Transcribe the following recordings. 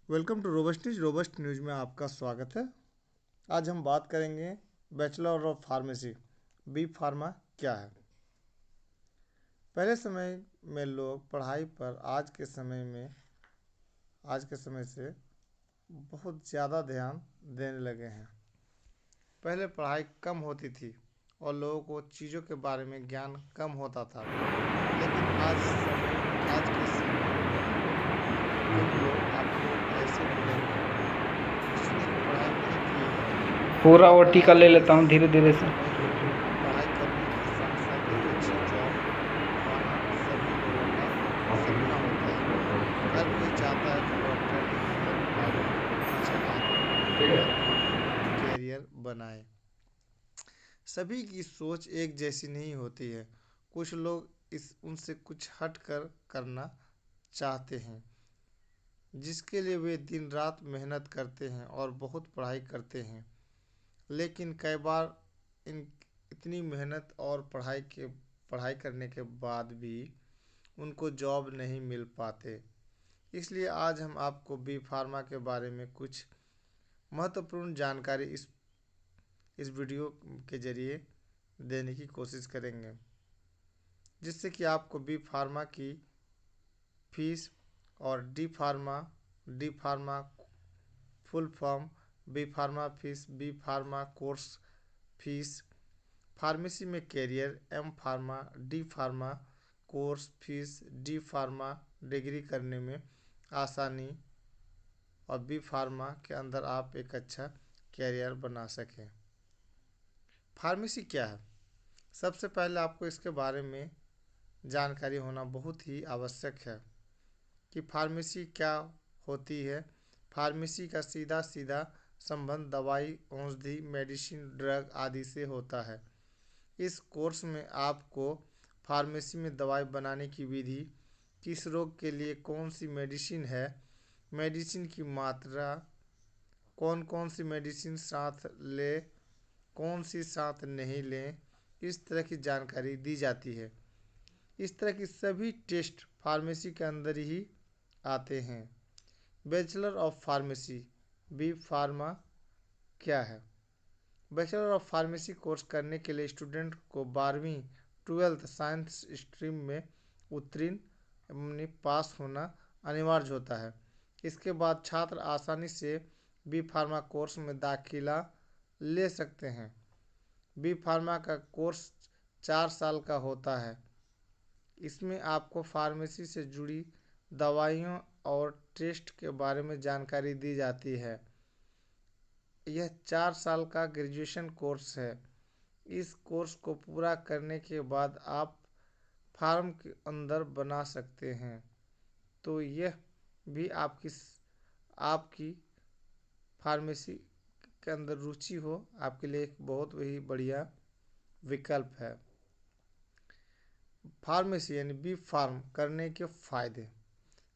Welcome to robust news में आपका स्वागत है। आज हम बात करेंगे bachelor of pharmacy B pharma क्या है। पहले समय में लोग पढ़ाई पर आज के समय से बहुत ज़्यादा ध्यान देने लगे हैं। पहले पढ़ाई कम होती थी और लोगों को चीज़ों के बारे में ज्ञान कम होता था, लेकिन आज के समय में लोग आपको ऐसे मिलेंगे जिसने पढ़ाई नहीं की है। पूरा ओटी का ले लेता हूँ धीरे धीरे से। पढ़ाई करने के साथ साथ एक अच्छी जॉब पाना सभी लोगों का सपना होता है। हर कोई चाहता है कि डॉक्टर इंजीनियर पायलट टीचर आदि कैरियर बनाए। सभी की सोच एक जैसी नहीं होती है। कुछ लोग उनसे कुछ हट कर करना चाहते हैं, जिसके लिए वे दिन रात मेहनत करते हैं और बहुत पढ़ाई करते हैं। लेकिन कई बार इतनी मेहनत और पढ़ाई करने के बाद भी उनको जॉब नहीं मिल पाते। इसलिए आज हम आपको बी फार्मा के बारे में कुछ महत्वपूर्ण जानकारी इस वीडियो के ज़रिए देने की कोशिश करेंगे, जिससे कि आपको बी फार्मा की फीस और D pharma full form, B pharma fees, B pharma course fees, pharmacy में career, M pharma, D pharma course fees, D pharma degree करने में आसानी और बी फार्मा के अंदर आप एक अच्छा कैरियर बना सकें। फार्मेसी क्या है? सबसे पहले आपको इसके बारे में जानकारी होना बहुत ही आवश्यक है कि फार्मेसी क्या होती है। फार्मेसी का सीधा संबंध दवाई, औषधि, मेडिसिन, ड्रग आदि से होता है। इस कोर्स में आपको फार्मेसी में दवाई बनाने की विधि, किस रोग के लिए कौन सी मेडिसिन है, मेडिसिन की मात्रा, कौन कौन सी मेडिसिन साथ ले, कौन सी साथ नहीं लें, इस तरह की जानकारी दी जाती है। इस तरह की सभी टेस्ट फार्मेसी के अंदर ही आते हैं। Bachelor of pharmacy B pharma क्या है? बैचलर ऑफ फार्मेसी कोर्स करने के लिए स्टूडेंट को 12वीं 12th साइंस स्ट्रीम में उत्तीर्ण पास होना अनिवार्य होता है। इसके बाद छात्र आसानी से बी फार्मा कोर्स में दाखिला ले सकते हैं। बी फार्मा का कोर्स 4 साल का होता है। इसमें आपको फार्मेसी से जुड़ी दवाइयों और टेस्ट के बारे में जानकारी दी जाती है। यह 4 साल का ग्रेजुएशन कोर्स है। इस कोर्स को पूरा करने के बाद आप फार्म के अंदर बना सकते हैं। तो यह भी आपकी फार्मेसी के अंदर रुचि हो, आपके लिए एक बहुत ही बढ़िया विकल्प है। फार्मेसी यानी बी फार्म करने के फायदे।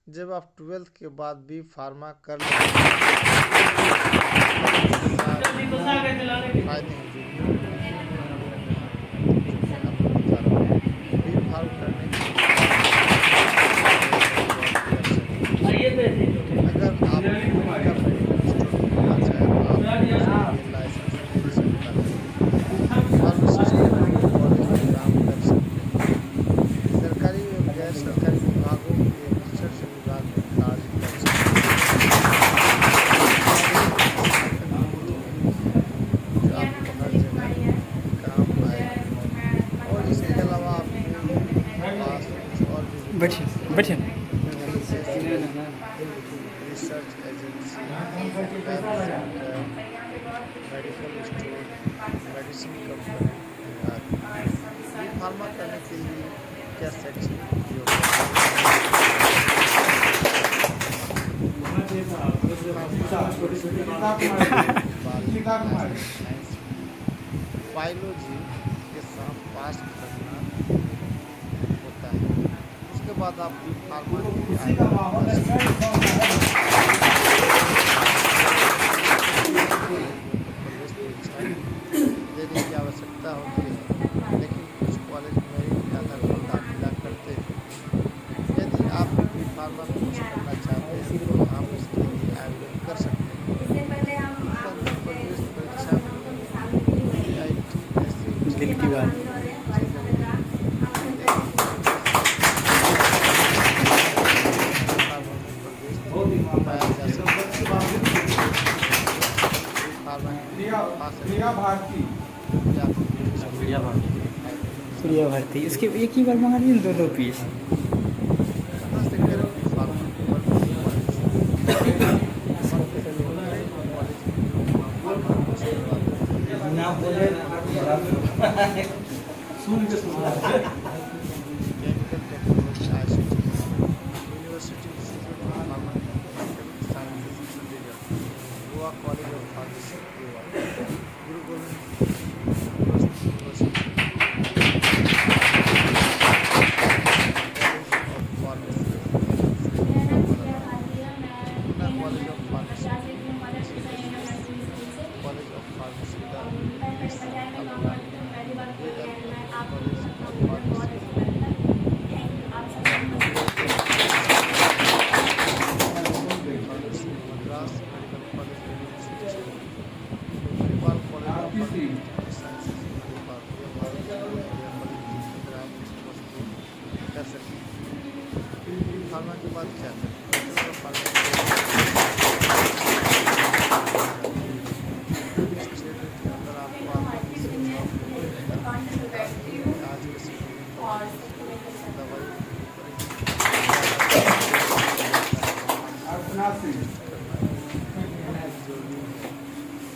जब आप 12th के बाद बी फार्मा कर लेते हैं, फायदे हैं बी फार्म करने के अगर आप लाइसेंस मिल सकता है। फार्मासिस्ट कॉलेज में काम कर सकते हैं। सरकारी और गैर सरकारी विभागों के रिसर्च विभाग में कार्य कर सकते हैं, जो आपको हर जगह काम आएगा। और इसके अलावा आपके पास कुछ और भी बैठिए research agency, medical store, medicine company आदि। बी फार्मा करने के लिए क्या शैक्षणिक बायोलॉजी के साथ पास करना होता है। उसके बाद आप बी फार्मा के लिए प्रवेश परीक्षा देने की आवश्यकता होती है, लेकिन कुछ कॉलेज मेरिट के आधार पर दाखिला करते हैं। यदि आप बी फार्मा कोर्स करना चाहते हैं तो आप इसके लिए प्रिया भारती सूर्या भारती इसके एक ही बार मंगा लिए ना 2-2 पीस। सुन के सुना Goa College of Pharmacy, Goa. Guru Govind University, College of Pharmacy, College of Pharmacy, Madras Medical College University, Manipal College of Sciences, कर सकते हैं। फार्मा के बाद क्या करें? अगर आपको आज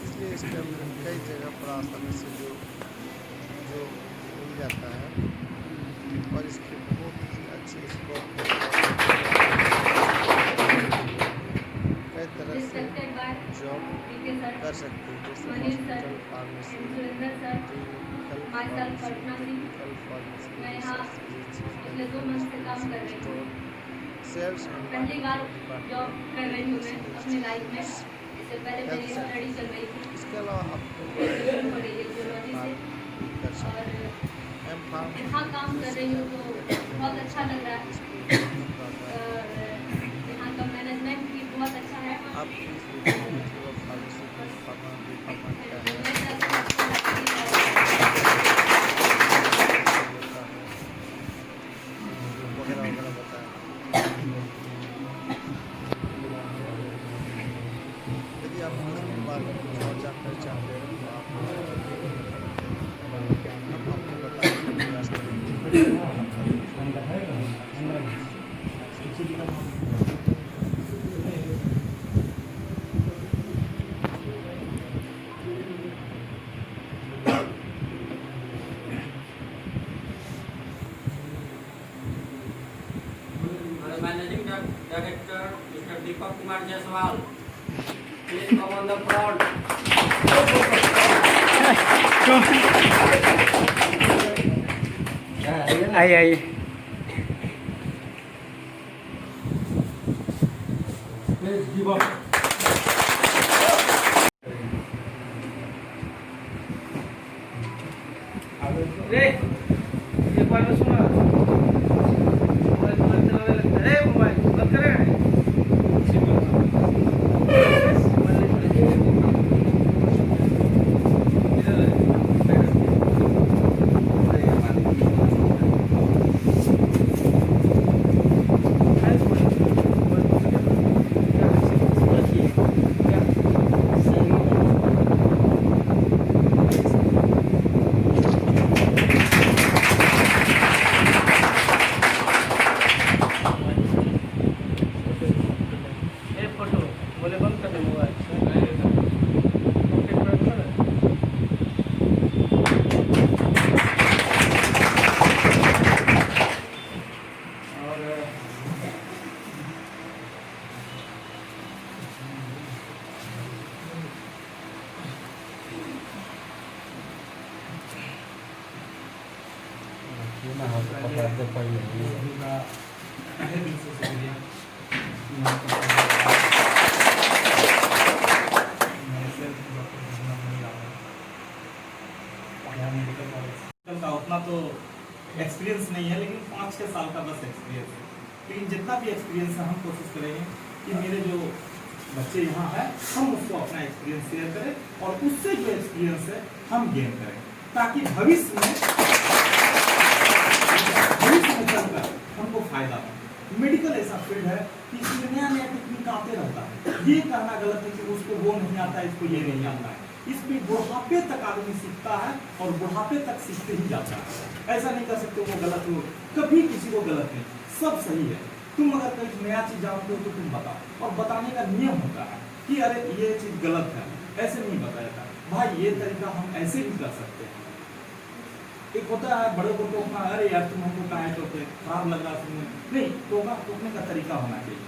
इसलिए इसके अंदर कई जगह पर आसानी से जो मिल जाता है और इसके बहुत ही अच्छे स्कोप कई तरह से जॉब कर सकते हैं, जैसे हॉस्पिटल, फार्मेसी, सेल्स पहली बार जॉब कर रही हूँ मैं अपनी लाइफ में। इससे पहले मेरी स्टडी चल रही थी इसके अलावा आपको जियोलॉजी से, कर सकते और हैं। यहाँ काम कर रही हूँ तो बहुत अच्छा लग रहा है, और यहाँ का मैनेजमेंट भी बहुत अच्छा है। आप वगैरह वगैरह बताएं। यदि आप किसी बारे में कुछ और जानकारी चाहते हैं तो आप आपको बताने का प्रयास करेंगे। Managing Director Mr. Deepak Kumar Jaiswal, please come on the front. आइए Please give up. रे ये बात सुना मोबाइल बंद करें। बोले बंद कर दे मोबाइल। का उतना तो एक्सपीरियंस नहीं है, लेकिन 5-6 साल का बस एक्सपीरियंस है। लेकिन जितना भी एक्सपीरियंस है हम कोशिश करेंगे कि मेरे जो बच्चे यहाँ हैं हम उसको अपना एक्सपीरियंस शेयर करें और उससे जो एक्सपीरियंस है हम गेन करें। ताकि भविष्य में चलकर हमको फायदा हो। मेडिकल ऐसा फील्ड है कि इसमें नया नया टेक्निक आते रहता है। ये कहना गलत है कि उसको वो नहीं आता है, इसको ये नहीं आता है। इसमें बुढ़ापे तक आदमी सीखता है और बुढ़ापे तक सीखते ही जाता है। ऐसा नहीं कर सकते वो गलत हो, कभी किसी को गलत नहीं, सब सही है। तुम अगर कोई नया चीज जानते हो तो तुम बताओ, और बताने का नियम होता है कि अरे ये चीज गलत है, ऐसे नहीं बताया जाता भाई, ये तरीका हम ऐसे भी कर सकते हैं। एक होता है बड़े को टोकना, अरे यार तुम हमको कहा है टोके, खराब लग रहा सुनने नहीं, टोकने का तरीका होना चाहिए।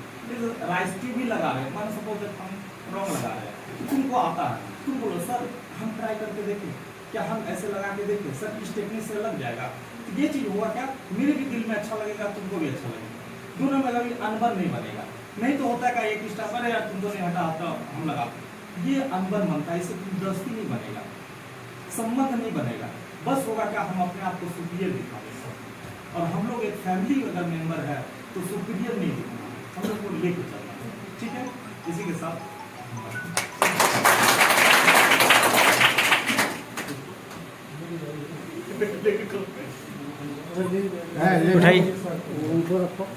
राइस टी भी लगा रहे, मान सपोज हम रॉन्ग लगा रहे हैं, तुमको आता है, तुम बोलो सर हम ट्राई करके देखें, क्या हम ऐसे लगा के देखें, सर इस टेक्निक से लग जाएगा, तो ये चीज हुआ क्या, मेरे भी दिल में अच्छा लगेगा, तुमको भी अच्छा लगेगा, दोनों में कभी अनबन नहीं बनेगा। नहीं तो होता है एक स्टाफ, अरे यार तुमको नहीं हटा आता हम लगा, ये अनबन बनता है, इससे दोस्ती नहीं बनेगा, संबंध नहीं बनेगा, बस होगा क्या हम अपने आप को सुपीरियर दिखाएंगे। और हम लोग एक फैमिली अगर मेंबर है तो सुपीरियर नहीं दिखाना, हम लोग को लेके चलना है, ठीक है। इसी के साथ उठाई उनको रखो।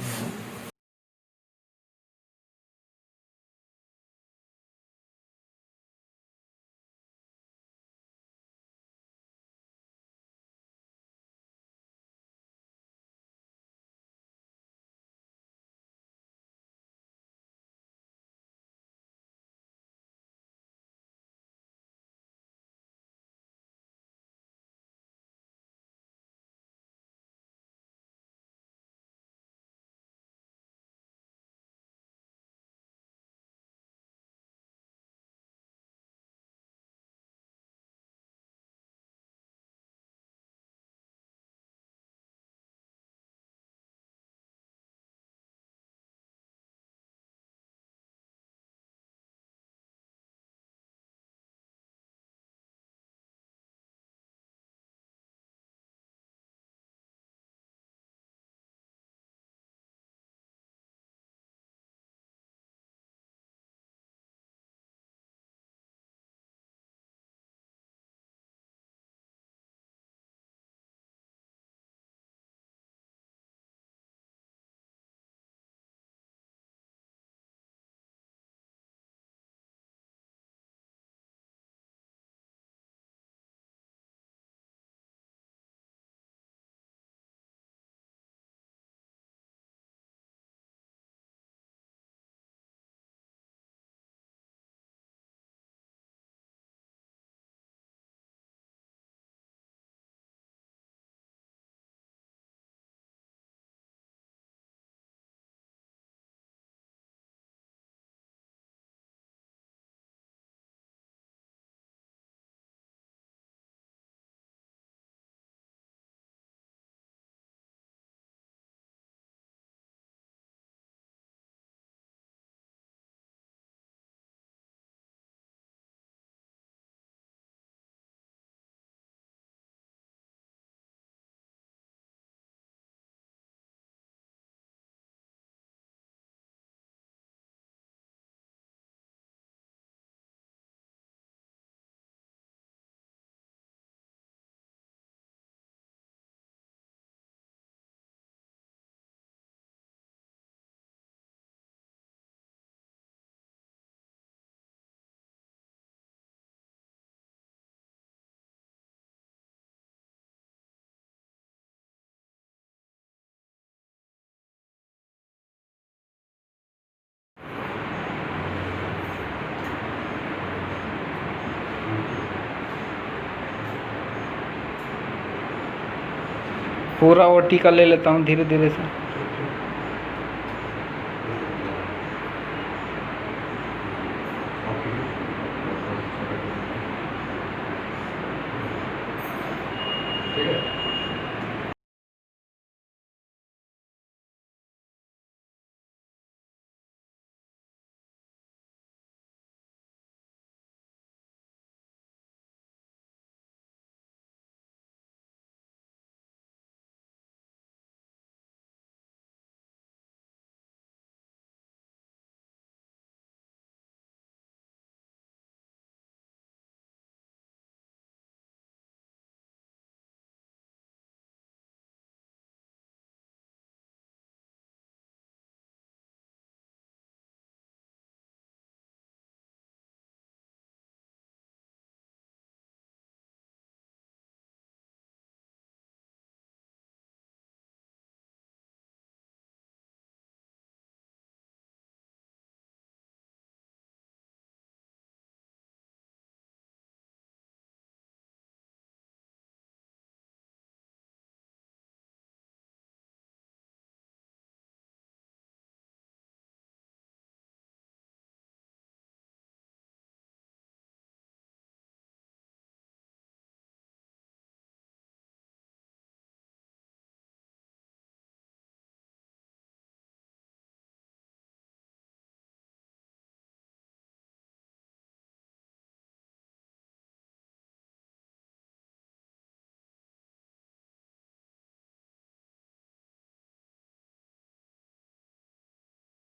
पूरा वो टीका ले लेता हूँ धीरे धीरे से। Okay.